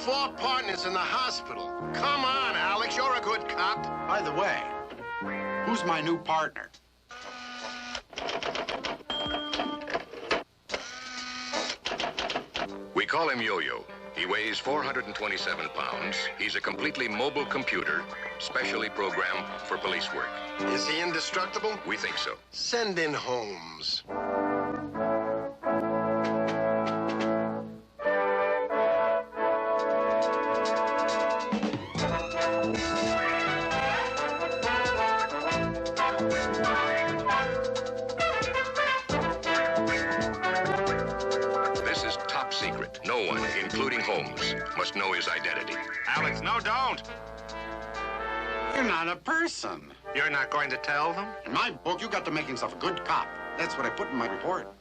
4 partners in the hospital. Come on, Alex, you're a good cop. By the way, who's my new partner? We call him Yo-Yo. He weighs 427 pounds. He's a completely mobile computer, specially programmed for police work. Is he indestructible? We think so. Send in Holmes. Secret. No one, including Holmes, must know his identity. Alex, no, don't. You're not a person. You're not going to tell them? In my book, you got the makings of a good cop. That's what I put in my report.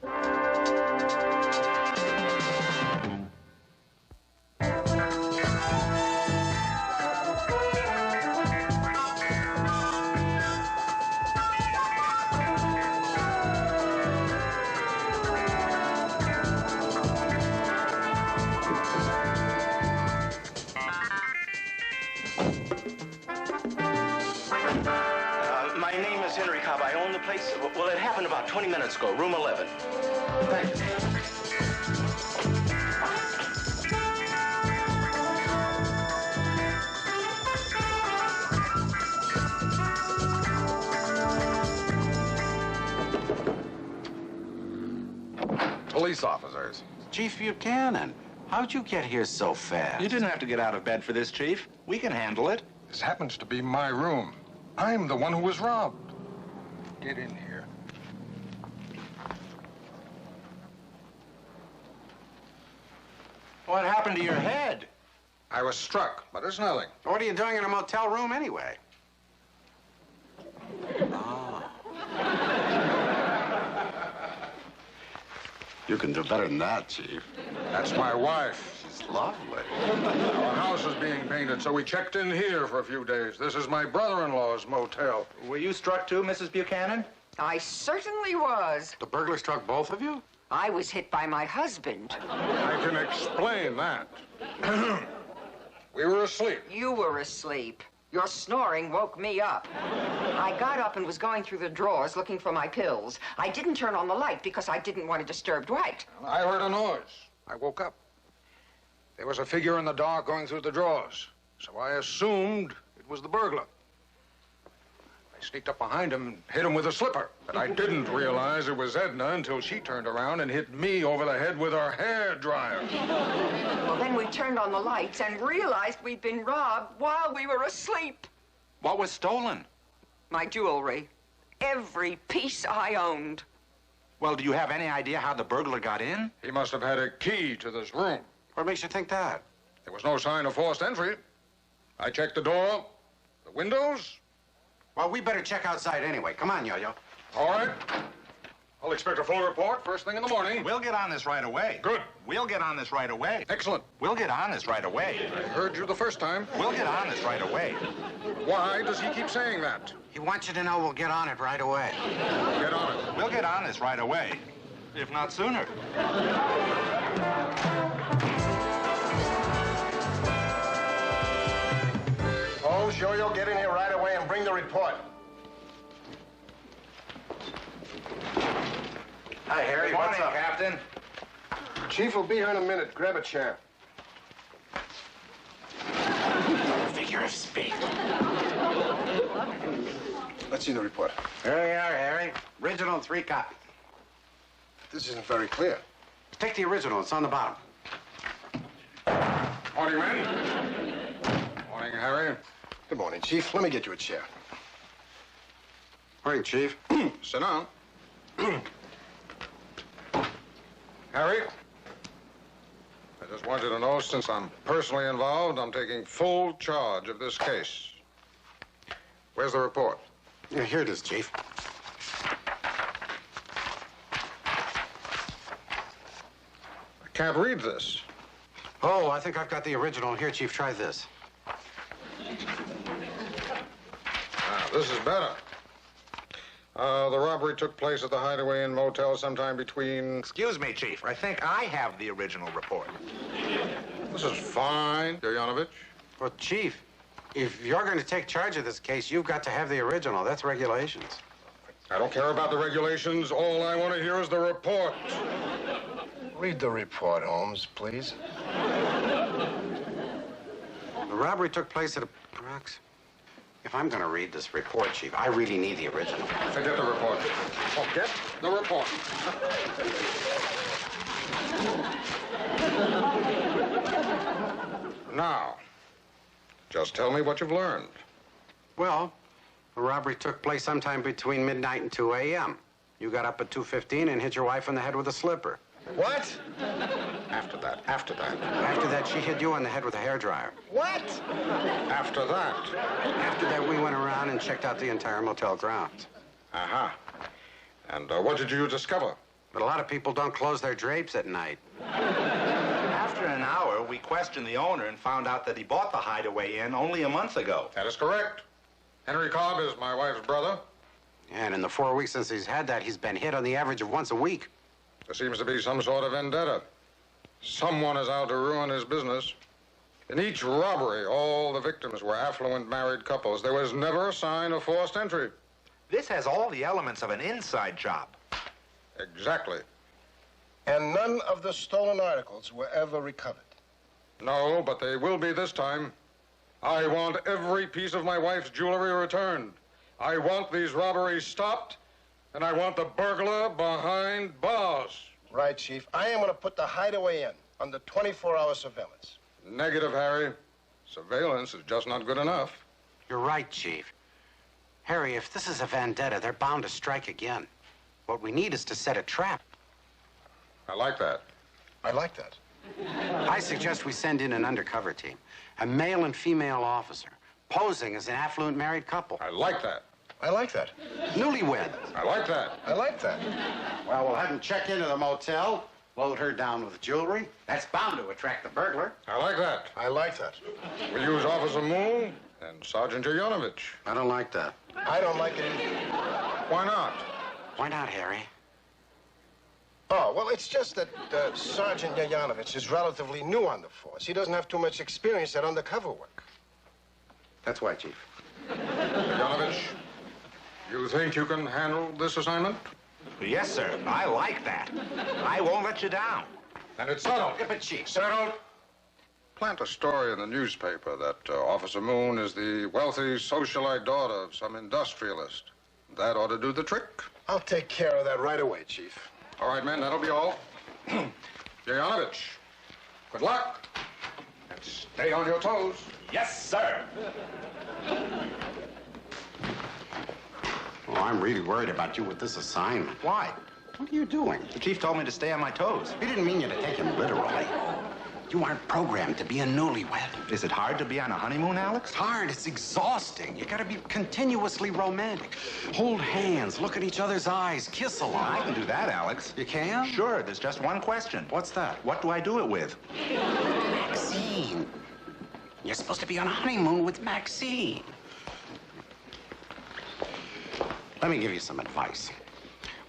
Well, it happened about 20 minutes ago, room 11. Thank you. Police officers. Chief Buchanan, how'd you get here so fast? You didn't have to get out of bed for this, Chief. We can handle it. This happens to be my room. I'm the one who was robbed. Get in here. What happened to your head? I was struck, but it's nothing. What are you doing in a motel room anyway? Oh. You can do better than that, Chief. That's my wife. She's lovely. Our house is being painted, so we checked in here for a few days. This is my brother-in-law's motel. Were you struck too, Mrs. Buchanan? I certainly was. The burglar struck both of you? I was hit by my husband. I can explain that. We were asleep. You were asleep. Your snoring woke me up. I got up and was going through the drawers looking for my pills. I didn't turn on the light because I didn't want to disturb Dwight. I heard a noise. I woke up. There was a figure in the dark going through the drawers. So I assumed it was the burglar. I sneaked up behind him and hit him with a slipper. But I didn't realize it was Edna until she turned around and hit me over the head with her hair dryer. Well, then we turned on the lights and realized we'd been robbed while we were asleep. What was stolen? My jewelry. Every piece I owned. Well, do you have any idea how the burglar got in? He must have had a key to this room. What makes you think that? There was no sign of forced entry. I checked the door, the windows. Well, we better check outside anyway. Come on, Yo-Yo. All right. I'll expect a full report first thing in the morning. We'll get on this right away. Good. We'll get on this right away. Excellent. We'll get on this right away. I heard you the first time. We'll get on this right away. Why does he keep saying that? He wants you to know we'll get on it right away. Get on it. We'll get on this right away, if not sooner. Holmes, Yo-Yo, get in here right away and bring the report. Hi, Harry. Good morning, What's up? Captain. Chief will be here in a minute. Grab a chair. Figure of speech. Let's see the report. Here you are, Harry. Original 3 copies. This isn't very clear. Take the original. It's on the bottom. Morning, men. Morning, Harry. Good morning, Chief. Let me get you a chair. Morning, Chief. Sit down. Harry, I just want you to know, since I'm personally involved, I'm taking full charge of this case. Where's the report? Yeah, here it is, Chief. I can't read this. Oh, I think I've got the original. Here, Chief, try this. This is better. The robbery took place at the Hideaway Inn Motel sometime between... Excuse me, Chief. I think I have the original report. This is fine, Yoyanovich. Well, Chief, if you're going to take charge of this case, you've got to have the original. That's regulations. I don't care about the regulations. All I want to hear is the report. Read the report, Holmes, please. The robbery took place at a... If I'm going to read this report, Chief, I really need the original. Forget the report. Forget the report. Now, just tell me what you've learned. Well, the robbery took place sometime between midnight and 2 a.m. You got up at 2:15 and hit your wife on the head with a slipper. What? After that. After that, she hit you on the head with a hairdryer. What? After that. After that, we went around and checked out the entire motel grounds. Uh-huh. And what did you discover? But a lot of people don't close their drapes at night. After an hour, we questioned the owner and found out that he bought the Hideaway Inn only a month ago. That is correct. Henry Cobb is my wife's brother. And in the 4 weeks since he's had that, he's been hit on the average of once a week. There seems to be some sort of vendetta. Someone is out to ruin his business. In each robbery, all the victims were affluent married couples. There was never a sign of forced entry. This has all the elements of an inside job. Exactly. And none of the stolen articles were ever recovered. No, but they will be this time. I want every piece of my wife's jewelry returned. I want these robberies stopped, and I want the burglar behind bars. Right, Chief. I am going to put the Hideaway Inn under 24-hour surveillance. Negative, Harry. Surveillance is just not good enough. You're right, Chief. Harry, if this is a vendetta, they're bound to strike again. What we need is to set a trap. I like that. I like that. I suggest we send in an undercover team, a male and female officer, posing as an affluent married couple. I like that. I like that. Newlywed. I like that. I like that. Well, we'll have him check into the motel, load her down with jewelry. That's bound to attract the burglar. I like that. I like that. We use Officer Moon and Sergeant Yoyanovich. I don't like that. I don't like it either. Why not? Why not, Harry? Oh, well, it's just that Sergeant Yoyanovich is relatively new on the force. He doesn't have too much experience at undercover work. That's why, Chief. Yoyanovich, you think you can handle this assignment? Yes, sir. I like that. I won't let you down. Then it's settled. But, Chief. Settled. Plant a story in the newspaper that Officer Moon is the wealthy socialite daughter of some industrialist. That ought to do the trick. I'll take care of that right away, Chief. All right, men, that'll be all. Yoyanovich, good luck. And stay on your toes. Yes, sir. Oh, I'm really worried about you with this assignment. Why? What are you doing? The chief told me to stay on my toes. He didn't mean you to take him literally. You aren't programmed to be a newlywed. Is it hard to be on a honeymoon, Alex? It's hard. It's exhausting. You gotta be continuously romantic. Hold hands, look at each other's eyes, kiss a lot. I can do that, Alex. You can? Sure, there's just one question. What's that? What do I do it with? Maxine. You're supposed to be on a honeymoon with Maxine. Let me give you some advice.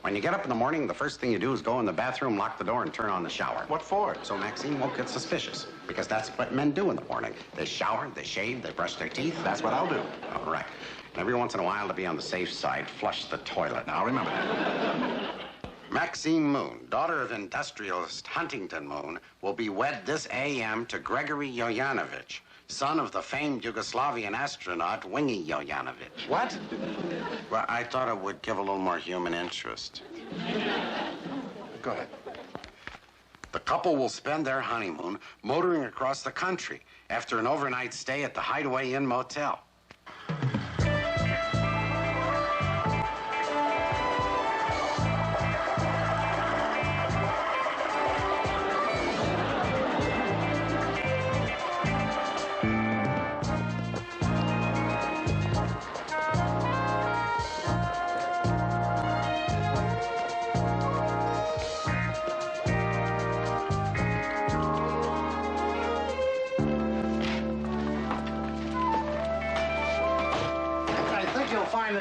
When you get up in the morning, the first thing you do is go in the bathroom, lock the door, and turn on the shower. What for? So Maxine won't get suspicious, because that's what men do in the morning. They shower, they shave, they brush their teeth. That's what I'll do. All right. And every once in a while, to be on the safe side, flush the toilet. Now, remember that. Maxine Moon, daughter of industrialist Huntington Moon, will be wed this a.m. to Gregory Yoyanovich, son of the famed Yugoslavian astronaut Wingy Yoyanovich. What? Well, I thought it would give a little more human interest. Go ahead. The couple will spend their honeymoon motoring across the country after an overnight stay at the Hideaway Inn Motel.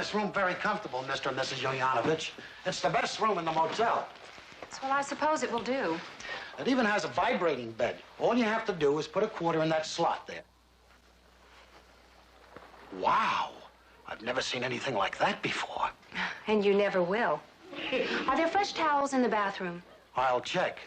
this room very comfortable, Mr. and Mrs. Yoyanovich. It's the best room in the motel. Well, I suppose it will do. It even has a vibrating bed. All you have to do is put a quarter in that slot there. Wow. I've never seen anything like that before. And you never will. Are there fresh towels in the bathroom? I'll check.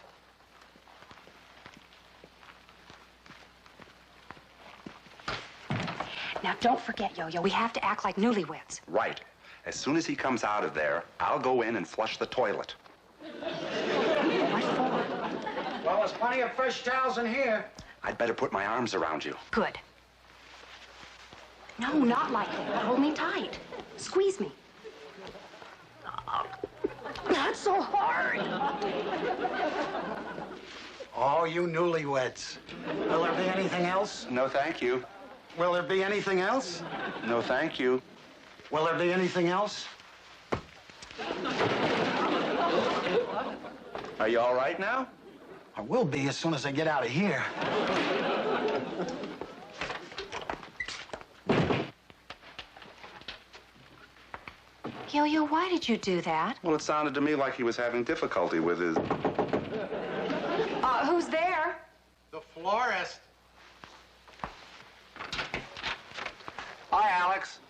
Now, don't forget, Yo-Yo, we have to act like newlyweds. Right. As soon as he comes out of there, I'll go in and flush the toilet. What for? Well, there's plenty of fresh towels in here. I'd better put my arms around you. Good. No, not like that. Hold me tight. Squeeze me. Not so hard. Oh, you newlyweds. Will there be anything else? No, thank you. Will there be anything else? No, thank you. Will there be anything else? Are you all right now? I will be as soon as I get out of here. Yo-Yo, why did you do that? Well, it sounded to me like he was having difficulty with his... Who's there? The florist. Hi, Alex.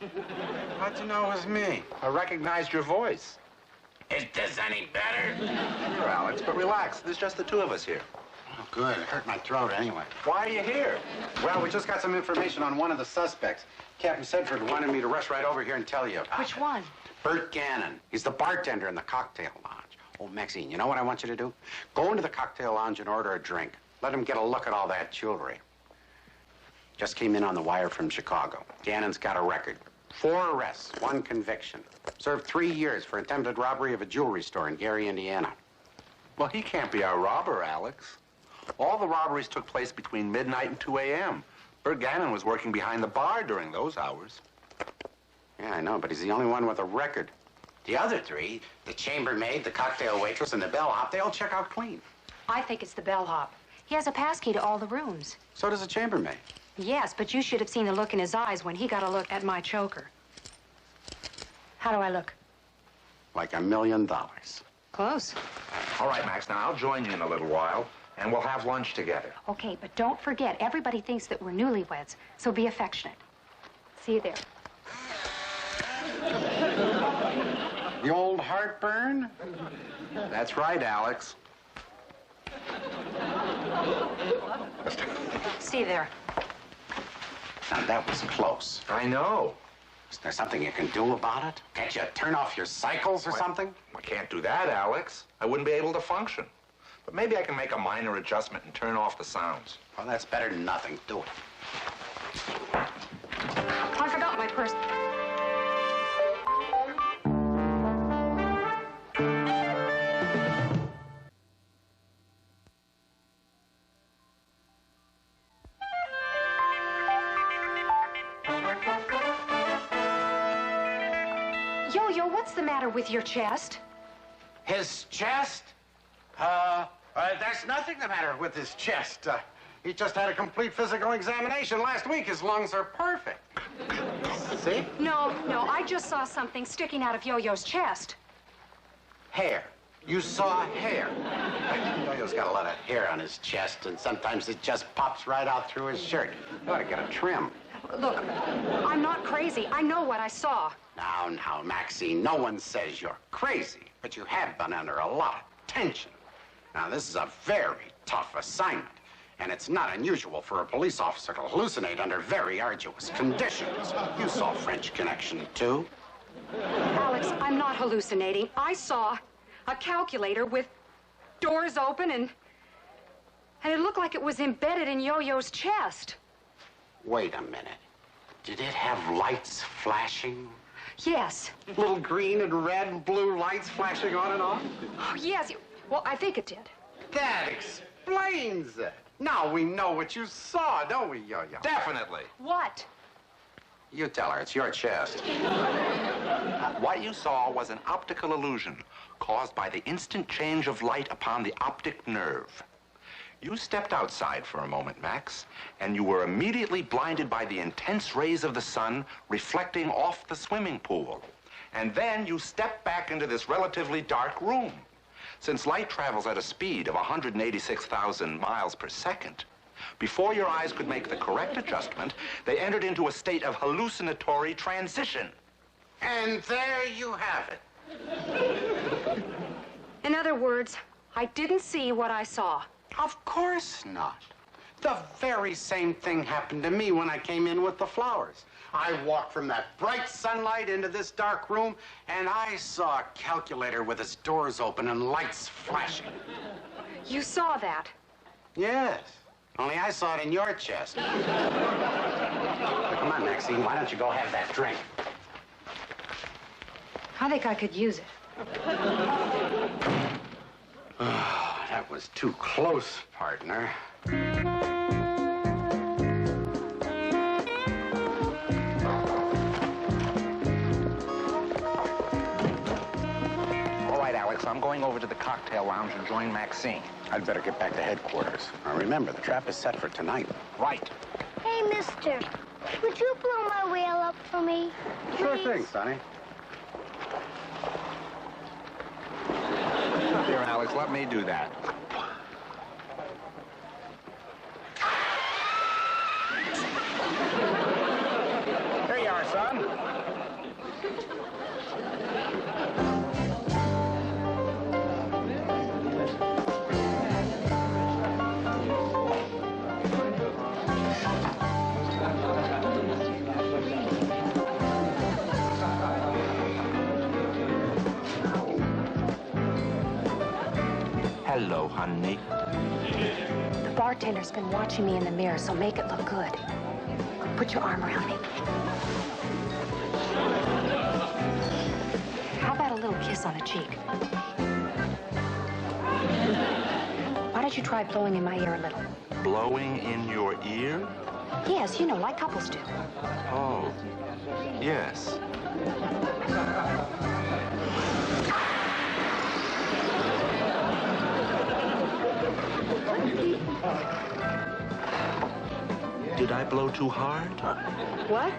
How'd you know it was me? I recognized your voice. Is this any better? Sure, Alex, but relax. There's just the two of us here. Oh, good. It hurt my throat anyway. Why are you here? Well, we just got some information on one of the suspects. Captain Sedford wanted me to rush right over here and tell you about Which it. one? Bert Gannon. He's the bartender in the cocktail lounge. Oh, Maxine, you know what I want you to do? Go into the cocktail lounge and order a drink. Let him get a look at all that jewelry. Just came in on the wire from Chicago. Gannon's got a record. 4 arrests, 1 conviction. Served 3 years for attempted robbery of a jewelry store in Gary, Indiana. Well, he can't be our robber, Alex. All the robberies took place between midnight and 2 a.m. Bert Gannon was working behind the bar during those hours. Yeah, I know, but he's the only one with a record. The other 3, the chambermaid, the cocktail waitress, and the bellhop, they all check out clean. I think it's the bellhop. He has a passkey to all the rooms. So does the chambermaid. Yes, but you should have seen the look in his eyes when he got a look at my choker. How do I look? Like $1 million. Close. All right, Max, now I'll join you in a little while, and we'll have lunch together. Okay, but don't forget, everybody thinks that we're newlyweds, so be affectionate. See you there. The old heartburn? That's right, Alex. See you there. Now, that was close. I know. Is there something you can do about it? Can't you turn off your cycles or something? I can't do that, Alex. I wouldn't be able to function. But maybe I can make a minor adjustment and turn off the sounds. Well, that's better than nothing. Do it. I forgot my purse. Yo-Yo, what's the matter with your chest? His chest? There's nothing the matter with his chest. He just had a complete physical examination last week. His lungs are perfect. See? No, I just saw something sticking out of Yo-Yo's chest. Hair. You saw hair. Yo-Yo's got a lot of hair on his chest, and sometimes it just pops right out through his shirt. You ought to get a trim. Look, I'm not crazy. I know what I saw. Now, Maxine, no one says you're crazy, but you have been under a lot of tension. Now, this is a very tough assignment, and it's not unusual for a police officer to hallucinate under very arduous conditions. You saw French Connection, too. Alex, I'm not hallucinating. I saw a calculator with doors open, and it looked like it was embedded in Yo-Yo's chest. Wait a minute. Did it have lights flashing? Yes. Little green and red and blue lights flashing on and off? Oh, yes. Well, I think it did. That explains it. Now we know what you saw, don't we, Yo-Yo? Definitely. What? You tell her. It's your chest. What you saw was an optical illusion caused by the instant change of light upon the optic nerve. You stepped outside for a moment, Max, and you were immediately blinded by the intense rays of the sun reflecting off the swimming pool. And then you step back into this relatively dark room. Since light travels at a speed of 186,000 miles per second, before your eyes could make the correct adjustment, they entered into a state of hallucinatory transition. And there you have it. In other words, I didn't see what I saw. Of course not. The very same thing happened to me when I came in with the flowers. I walked from that bright sunlight into this dark room, and I saw a calculator with its doors open and lights flashing. You saw that? Yes, only I saw it in your chest. Come on, Maxine, why don't you go have that drink? I think I could use it. Oh, that was too close, partner. All right, Alex, I'm going over to the cocktail lounge and join Maxine. I'd better get back to headquarters. Now, remember, the trap is set for tonight. Right. Hey, mister, would you blow my wheel up for me? Sure please? thing, Sonny. Here, Alex, let me do that. There you are, son. Hello, honey. The bartender's been watching me in the mirror, so make it look good. Put your arm around me. How about a little kiss on the cheek? Why don't you try blowing in my ear a little? Blowing in your ear? Yes, you know, like couples do. Oh, yes. Did I blow too hard? What?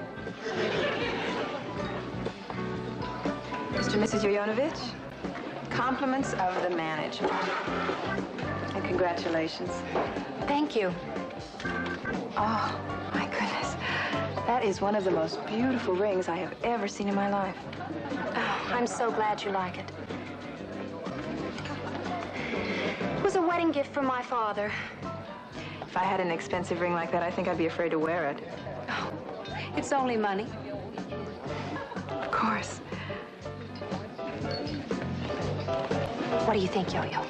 Mr. and Mrs. Yoyanovich, compliments of the manager. And congratulations. Thank you. Oh, my goodness. That is one of the most beautiful rings I have ever seen in my life. Oh, I'm so glad you like it. It was a wedding gift from my father. If I had an expensive ring like that, I think I'd be afraid to wear it. Oh, it's only money. Of course. What do you think, Yo-Yo?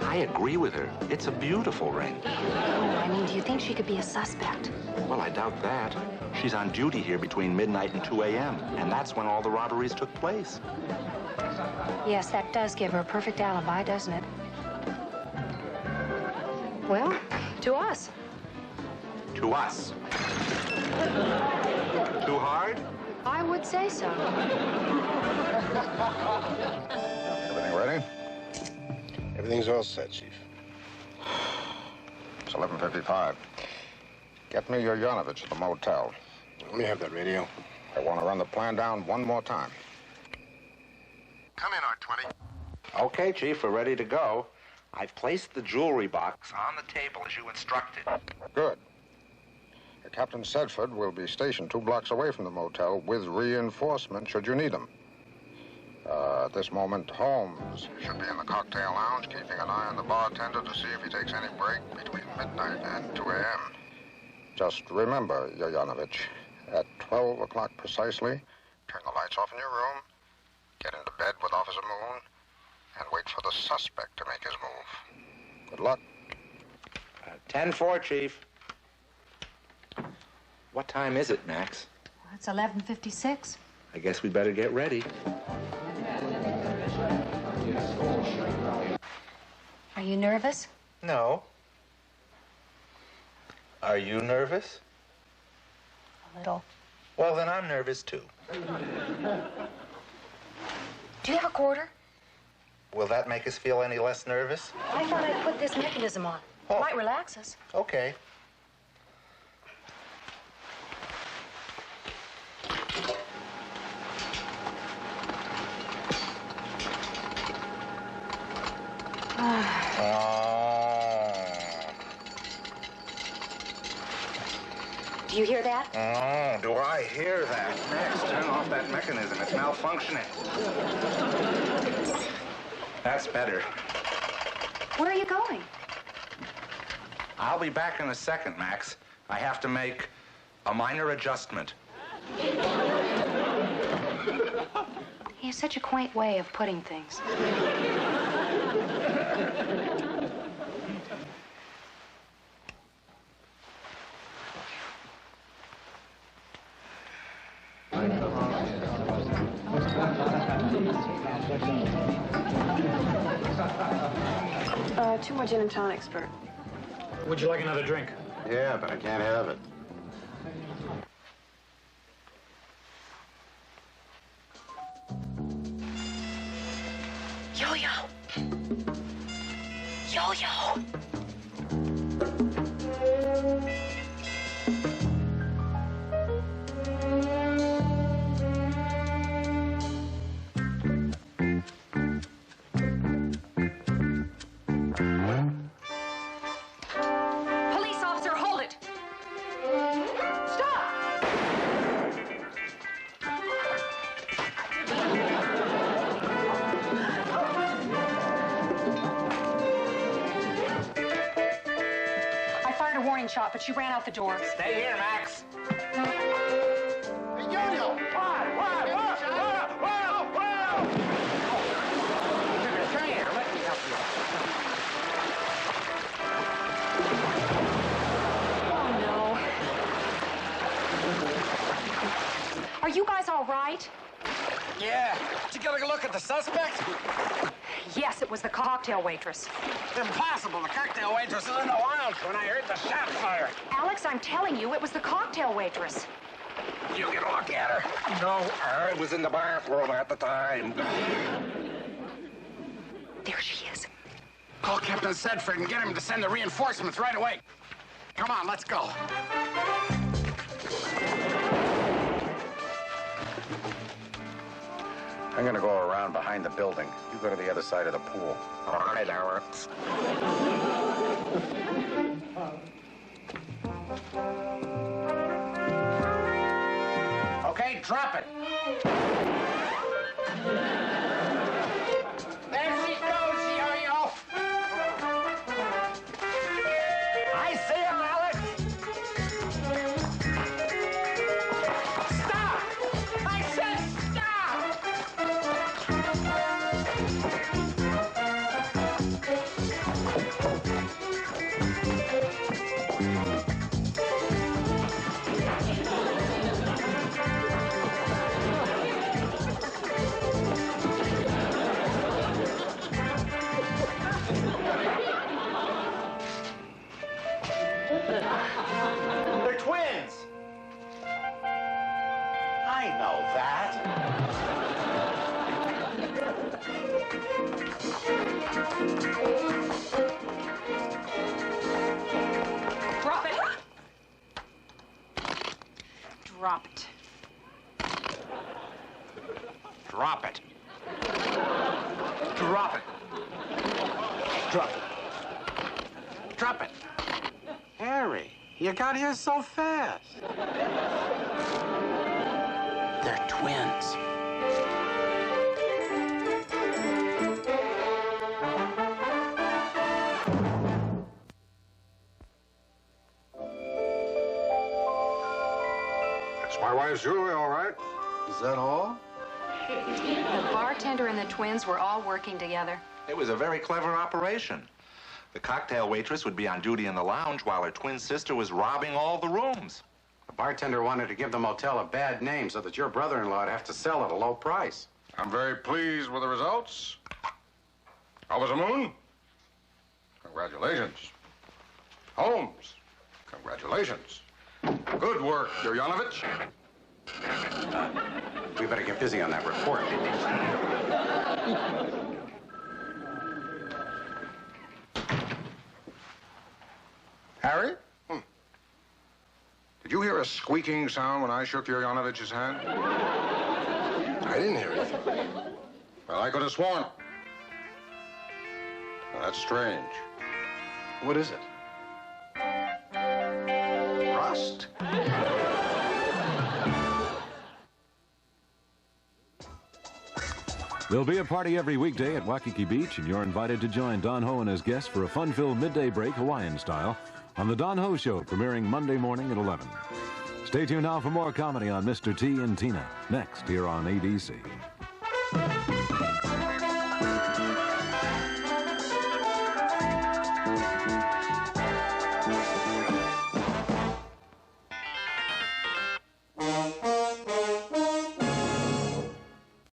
I agree with her. It's a beautiful ring. Oh, I mean, do you think she could be a suspect? Well, I doubt that. She's on duty here between midnight and 2 a.m., and that's when all the robberies took place. Yes, that does give her a perfect alibi, doesn't it? Well, to us. To us. Too hard? I would say so. Everything ready? Everything's all set, Chief. It's 11:55. Get me Yoyanovich at the motel. Let me have that radio. I want to run the plan down one more time. Come in, R20. Okay, Chief, we're ready to go. I've placed the jewelry box on the table as you instructed. Good. Captain Sedford will be stationed 2 blocks away from the motel with reinforcement should you need them. At this moment, Holmes should be in the cocktail lounge, keeping an eye on the bartender to see if he takes any break between midnight and 2 a.m. Just remember, Yoyanovich, at 12 o'clock precisely, turn the lights off in your room, get into bed with Officer Moon, and wait for the suspect to make his move. Good luck. 10-4, Chief. What time is it, Max? It's 11:56. I guess we better get ready. Are you nervous? No. Are you nervous? A little. Well, then I'm nervous, too. Do you have a quarter? Will that make us feel any less nervous? I thought I'd put this mechanism on. Oh. Might relax us. Okay. Do you hear that? Oh, do I hear that? Max, turn off that mechanism. It's malfunctioning. That's better. Where are you going? I'll be back in a second, Max. I have to make a minor adjustment. He has such a quaint way of putting things. Two more gin and tonics, Bert. Would you like another drink? Yeah, but I can't have it. Yo-yo! Yo-yo! Police officer, hold it! Stop! I fired a warning shot, but she ran out the door. Stay here, Max. Hey, Yo-Yo! What? Whoa! Come here, let me help you. Oh, no. Are you guys all right? Yeah. Did you get a look at the suspect? Yes, it was the cocktail waitress. Impossible. The cocktail waitress isn't around when I heard the shot fire. Alex, I'm telling you, it was the cocktail waitress. You get a look at her. No, I was in the bathroom at the time. There she is. Call Captain Sedford and get him to send the reinforcements right away. Come on, let's go. I'm gonna go around behind the building. You go to the other side of the pool. All right, Alex. Okay, drop it. There she goes, Yo-Yo. I see her, Alex. Stop! I said They're twins. I know that. Drop it. Drop it. drop it. Drop it. Drop it. Drop it. Harry, you got here so fast. They're twins. That's my wife's jewelry, all right? Is that all? The bartender and the twins were all working together. It was a very clever operation. The cocktail waitress would be on duty in the lounge while her twin sister was robbing all the rooms. The bartender wanted to give the motel a bad name so that your brother-in-law'd have to sell at a low price. I'm very pleased with the results. How was the moon? Congratulations. Holmes, congratulations. Good work, Yoyanovich. We better get busy on that report. Harry? Did you hear a squeaking sound when I shook Yoyanovich's hand? I didn't hear anything. Well, I could have sworn. that's strange. What is it? Rust? There'll be a party every weekday at Waikiki Beach, and you're invited to join Don Ho and his guests for a fun-filled midday break, Hawaiian style, on The Don Ho Show, premiering Monday morning at 11. Stay tuned now for more comedy on Mr. T and Tina, next here on ABC.